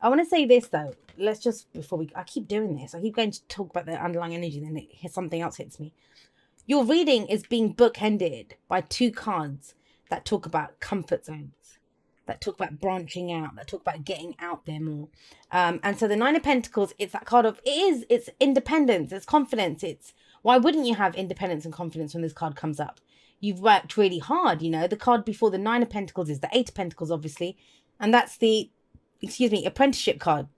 I want to say this though. Let's just, I keep doing this. I keep going to talk about the underlying energy, then something else hits me. Your reading is being bookended by two cards that talk about comfort zones, that talk about branching out, that talk about getting out there more. And so the Nine of Pentacles, it's that card of, it's independence, it's confidence. Why wouldn't you have independence and confidence when this card comes up? You've worked really hard, the card before the Nine of Pentacles is the Eight of Pentacles, obviously. And that's the, apprenticeship card.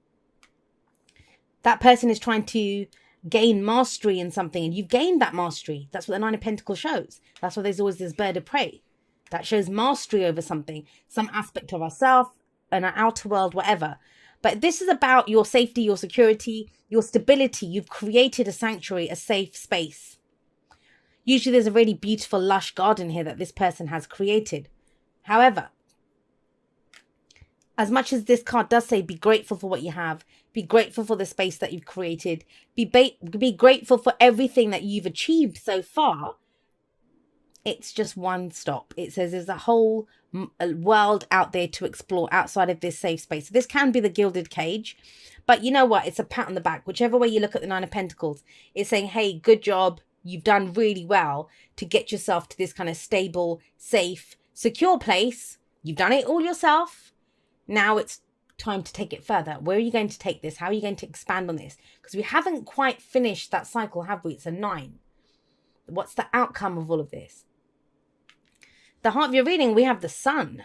That person is trying to gain mastery in something, and you've gained that mastery. That's what the Nine of Pentacles shows. That's why there's always this bird of prey that shows mastery over something, some aspect of ourselves and our outer world, whatever. But this is about your safety, your security, your stability. You've created a sanctuary, a safe space. Usually there's a really beautiful, lush garden here that this person has created. However, as much as this card does say, be grateful for what you have, be grateful for the space that you've created, be grateful for everything that you've achieved so far, it's just one stop. It says there's a whole world out there to explore outside of this safe space. So this can be the gilded cage, but you know what? It's a pat on the back. Whichever way you look at the Nine of Pentacles, it's saying, hey, good job. You've done really well to get yourself to this kind of stable, safe, secure place. You've done it all yourself. Now it's time to take it further. Where are you going to take this? How are you going to expand on this? Because we haven't quite finished that cycle, have we? It's a 9. What's the outcome of all of this? The heart of your reading, we have the Sun.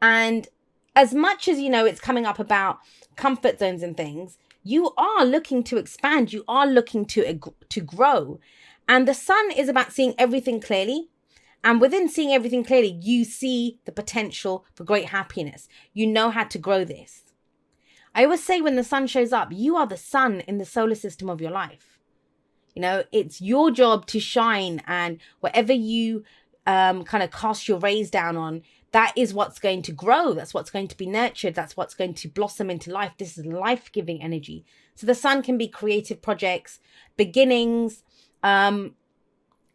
And as much as, it's coming up about comfort zones and things, you are looking to expand. You are looking to grow. And the Sun is about seeing everything clearly. And within seeing everything clearly, you see the potential for great happiness. You know how to grow this. I always say when the Sun shows up, you are the sun in the solar system of your life. It's your job to shine, and whatever you kind of cast your rays down on, that is what's going to grow. That's what's going to be nurtured. That's what's going to blossom into life. This is life-giving energy. So the Sun can be creative projects, beginnings,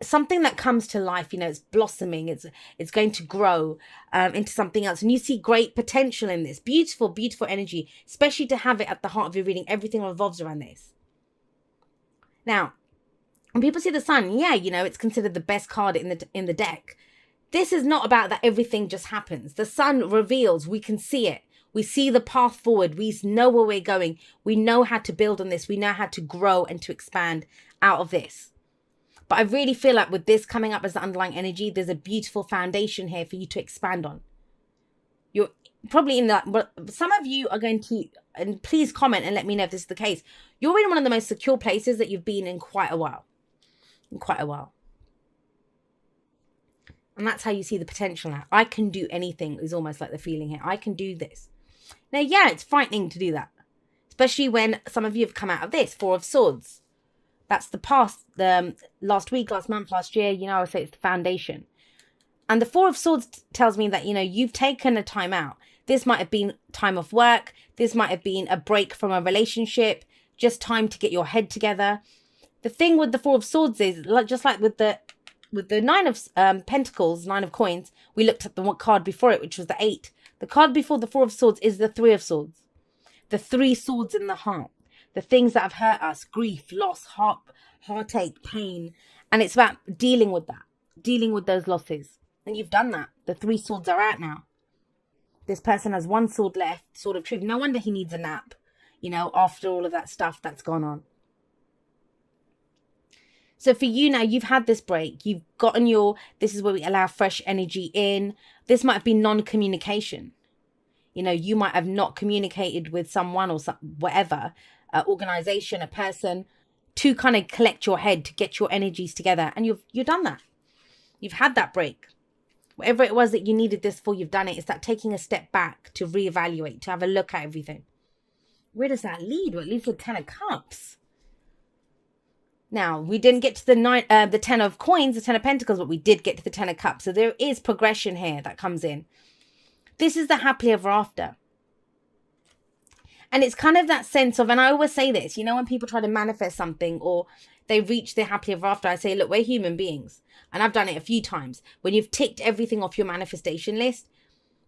something that comes to life, it's blossoming, it's going to grow into something else. And you see great potential in this. Beautiful, beautiful energy, especially to have it at the heart of your reading. Everything revolves around this. Now, when people see the Sun, it's considered the best card in the deck. This is not about that everything just happens. The Sun reveals, we can see it. We see the path forward. We know where we're going. We know how to build on this. We know how to grow and to expand out of this. But I really feel like with this coming up as the underlying energy, there's a beautiful foundation here for you to expand on. You're probably in that, some of you are going to, and please comment and let me know if this is the case. You're in one of the most secure places that you've been in quite a while. And that's how you see the potential now. I can do anything is almost like the feeling here. I can do this. Now, it's frightening to do that. Especially when some of you have come out of this, Four of Swords. That's the past, last week, last month, last year, I would say it's the foundation. And the Four of Swords tells me that, you've taken a time out. This might have been time off work. This might have been a break from a relationship, just time to get your head together. The thing with the Four of Swords is, just like with the Nine of Pentacles, Nine of Coins, we looked at the one card before it, which was the 8. The card before the Four of Swords is the Three of Swords. The 3 swords in the heart. The things that have hurt us, grief, loss, heartache, pain. And it's about dealing with that, dealing with those losses. And you've done that. The 3 swords are out now. This person has 1 sword left, Sword of Truth. No wonder he needs a nap, after all of that stuff that's gone on. So for you now, you've had this break. You've gotten this is where we allow fresh energy in. This might have been non-communication. You might have not communicated with someone or whatever, organization, a person, to kind of collect your head, to get your energies together. And you've done that. You've had that break. Whatever it was that you needed this for, you've done it. It's that taking a step back to reevaluate, to have a look at everything. Where does that lead? Well, it leads to the 10 of Cups. Now, we didn't get to the 10 of Coins, the 10 of Pentacles, but we did get to the 10 of Cups. So there is progression here that comes in. This is the happily ever after. And it's kind of that sense of, and I always say this, when people try to manifest something or they reach their happily ever after, I say, look, we're human beings. And I've done it a few times. When you've ticked everything off your manifestation list,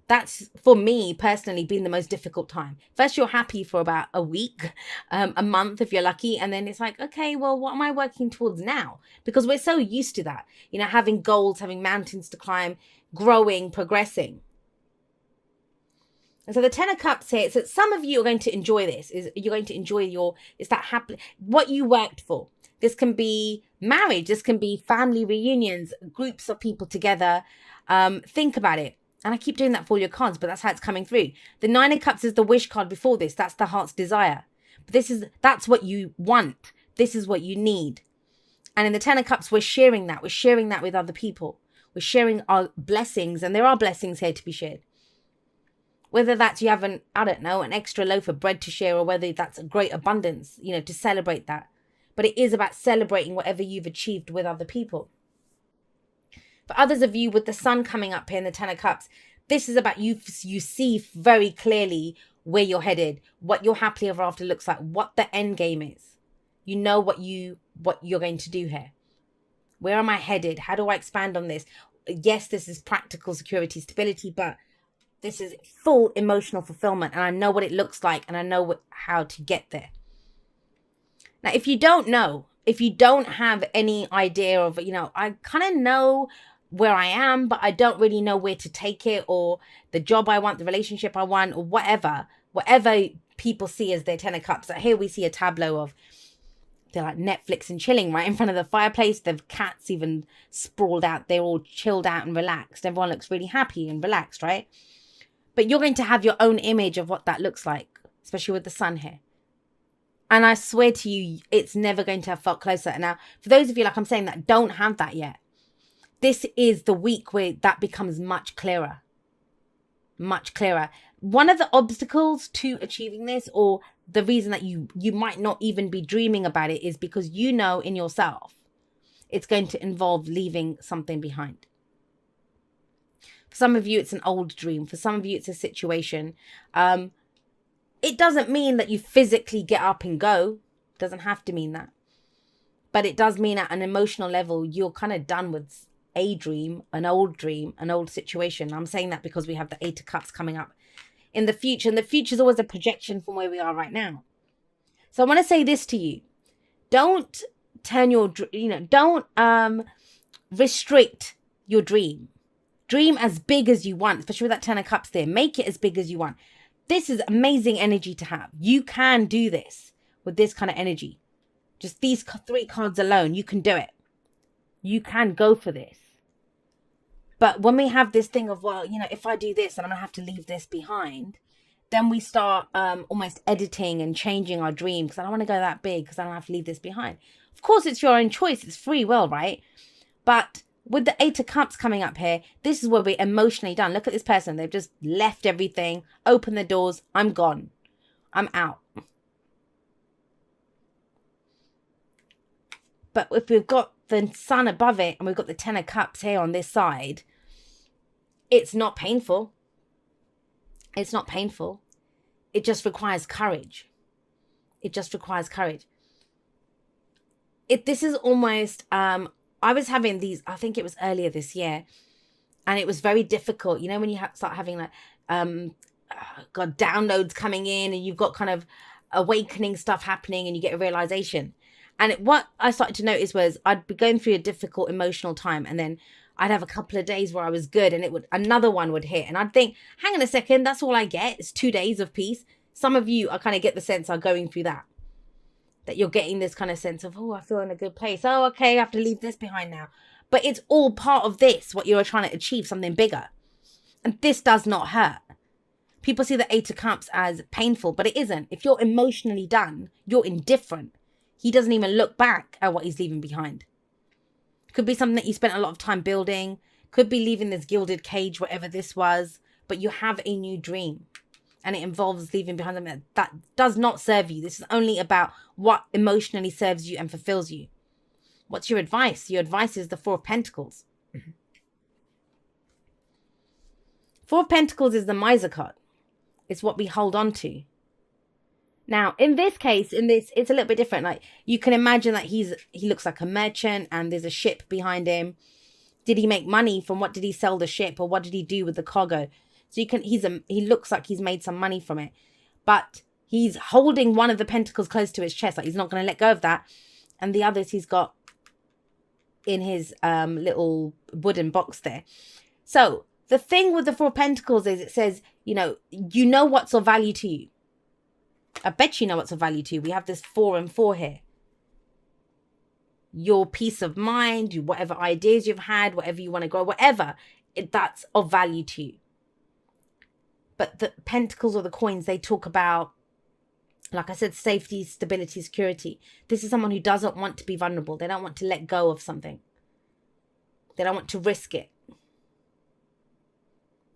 That's, for me personally, been the most difficult time. First, you're happy for about a week, a month if you're lucky. And then it's like, okay, well, what am I working towards now? Because we're so used to that, having goals, having mountains to climb, growing, progressing. And so the Ten of Cups here, so some of you are going to enjoy this. You're going to enjoy it's that happy, what you worked for. This can be marriage. This can be family reunions, groups of people together. Think about it. And I keep doing that for all your cards, but that's how it's coming through. The Nine of Cups is the wish card before this. That's the heart's desire. But that's what you want. This is what you need. And in the Ten of Cups, we're sharing that. We're sharing that with other people. We're sharing our blessings, and there are blessings here to be shared. Whether that's you have an extra loaf of bread to share, or whether that's a great abundance, to celebrate that. But it is about celebrating whatever you've achieved with other people. For others of you, with the sun coming up here in the Ten of Cups, this is about you see very clearly where you're headed, what your happily ever after looks like, what the end game is. You know what you're going to do here. Where am I headed? How do I expand on this? Yes, this is practical security, stability, but this is full emotional fulfillment, and I know what it looks like, and I know how to get there. Now, if you don't know, if you don't have any idea of, I kind of know where I am, but I don't really know where to take it, or the job I want, the relationship I want, or whatever people see as their Ten of Cups. So here we see a tableau of, they're like Netflix and chilling right in front of the fireplace. The cats even sprawled out. They're all chilled out and relaxed. Everyone looks really happy and relaxed, right? But you're going to have your own image of what that looks like, especially with the sun here. And I swear to you, it's never going to have felt closer. Now, for those of you, like I'm saying, that don't have that yet, this is the week where that becomes much clearer. Much clearer. One of the obstacles to achieving this, or the reason that you might not even be dreaming about it, is because you know in yourself it's going to involve leaving something behind. For some of you, it's an old dream. For some of you, it's a situation. It doesn't mean that you physically get up and go. It doesn't have to mean that. But it does mean at an emotional level, you're kind of done with a dream, an old situation. I'm saying that because we have the Eight of Cups coming up in the future. And the future is always a projection from where we are right now. So I want to say this to you. Don't turn don't restrict your dream. Dream as big as you want, especially with that Ten of Cups there. Make it as big as you want. This is amazing energy to have. You can do this with this kind of energy. Just these 3 cards alone, you can do it. You can go for this. But when we have this thing of, well, if I do this, then I'm going to have to leave this behind, then we start almost editing and changing our dream, because I don't want to go that big, because I don't have to leave this behind. Of course, it's your own choice. It's free will, right? But with the Eight of Cups coming up here, this is where we're emotionally done. Look at this person. They've just left everything, opened the doors. I'm gone. I'm out. But if we've got the sun above it and we've got the Ten of Cups here on this side, it's not painful. It's not painful. It just requires courage. It just requires courage. This is almost... I was having these, I think it was earlier this year, and it was very difficult. When you start having like, downloads coming in, and you've got kind of awakening stuff happening, and you get a realization. And what I started to notice was I'd be going through a difficult emotional time, and then I'd have a couple of days where I was good, and another one would hit. And I'd think, hang on a second, that's all I get. It's 2 days of peace. Some of you, I kind of get the sense, are going through that you're getting this kind of sense of, oh, I feel in a good place. Oh, okay, I have to leave this behind now. But it's all part of this, what you're trying to achieve, something bigger. And this does not hurt. People see the Eight of Cups as painful, but it isn't. If you're emotionally done, you're indifferent. He doesn't even look back at what he's leaving behind. Could be something that you spent a lot of time building. Could be leaving this gilded cage, whatever this was. But you have a new dream. And it involves leaving behind something that does not serve you. This is only about what emotionally serves you and fulfills you. What's your advice? Your advice is the Four of Pentacles. Four of Pentacles is the miser card. It's what we hold on to. Now, in this case, it's a little bit different. Like, you can imagine that he looks like a merchant, and there's a ship behind him. Did he make money from what did he sell the ship, or what did he do with the cargo? So he looks like he's made some money from it, but he's holding one of the pentacles close to his chest, like he's not going to let go of that. And the others he's got in his little wooden box there. So the thing with the Four of Pentacles is it says, you know what's of value to you. I bet you know what's of value to you. We have this 4 and 4 here. Your peace of mind, whatever ideas you've had, whatever you want to grow, whatever, that's of value to you. But the pentacles or the coins, they talk about, like I said, safety, stability, security. This is someone who doesn't want to be vulnerable. They don't want to let go of something. They don't want to risk it.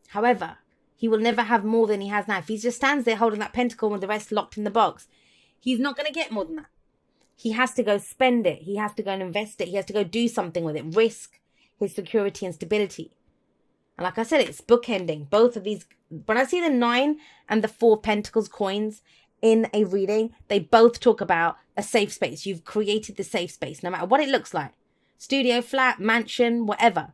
However, he will never have more than he has now. If he just stands there holding that pentacle with the rest locked in the box, he's not going to get more than that. He has to go spend it. He has to go and invest it. He has to go do something with it. Risk his security and stability. And like I said, it's bookending. Both of these, when I see the 9 and the 4 Pentacles coins in a reading, they both talk about a safe space. You've created the safe space, no matter what it looks like. Studio, flat, mansion, whatever.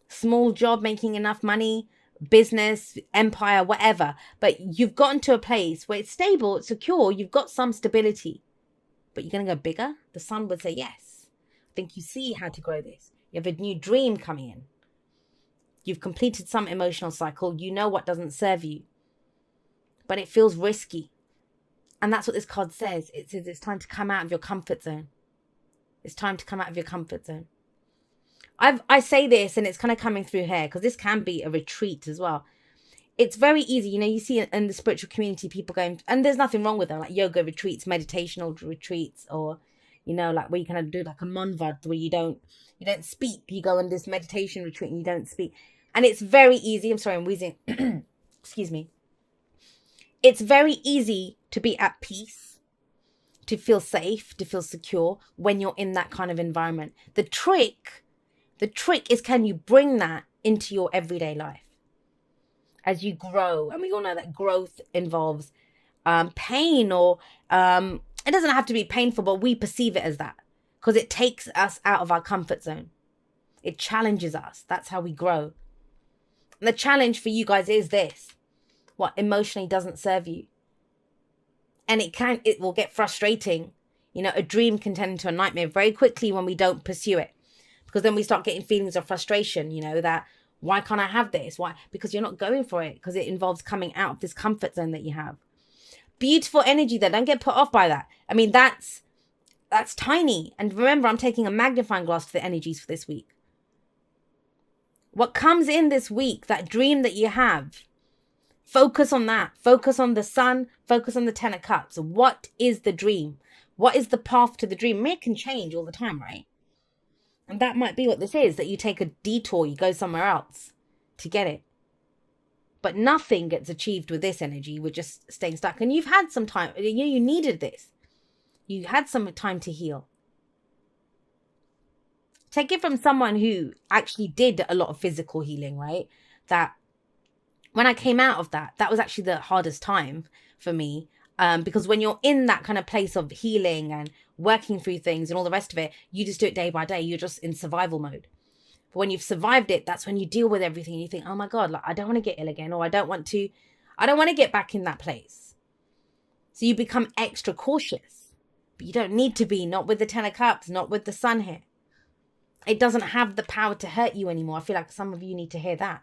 Small job, making enough money, business, empire, whatever. But you've gotten to a place where it's stable, it's secure, you've got some stability. But you're going to go bigger? The Sun would say yes. I think you see how to grow this. You have a new dream coming in. You've completed some emotional cycle. You know what doesn't serve you. But it feels risky. And that's what this card says. It says it's time to come out of your comfort zone. It's time to come out of your comfort zone. I say this and it's kind of coming through here because this can be a retreat as well. It's very easy. You see in the spiritual community, people going, and there's nothing wrong with them, like yoga retreats, meditational retreats, or, like where you kind of do like a monvad where you don't speak. You go on this meditation retreat and you don't speak. And it's very easy. I'm sorry, I'm wheezing. Excuse me. It's very easy to be at peace, to feel safe, to feel secure when you're in that kind of environment. The trick is, can you bring that into your everyday life? As you grow, and we all know that growth involves pain, or it doesn't have to be painful, but we perceive it as that because it takes us out of our comfort zone. It challenges us. That's how we grow. And the challenge for you guys is this: what emotionally doesn't serve you. And it will get frustrating. A dream can turn into a nightmare very quickly when we don't pursue it, because then we start getting feelings of frustration, that why can't I have this? Why? Because you're not going for it, because it involves coming out of this comfort zone that you have. Beautiful energy there. Don't get put off by that. I mean, that's tiny. And remember, I'm taking a magnifying glass for the energies for this week. What comes in this week, that dream that you have, focus on that. Focus on the Sun. Focus on the 10 of Cups. What is the dream? What is the path to the dream? It can change all the time, right? And that might be what this is, that you take a detour, you go somewhere else to get it. But nothing gets achieved with this energy. We're just staying stuck. And you've had some time. You needed this. You had some time to heal. Take it from someone who actually did a lot of physical healing, right? That when I came out of that was actually the hardest time for me. Because when you're in that kind of place of healing and working through things and all the rest of it, you just do it day by day. You're just in survival mode. But when you've survived it, that's when you deal with everything. And you think, oh my God, I don't want to get ill again, or I don't want to get back in that place. So you become extra cautious, but you don't need to be, not with the 10 of Cups, not with the Sun here. It doesn't have the power to hurt you anymore. I feel like some of you need to hear that.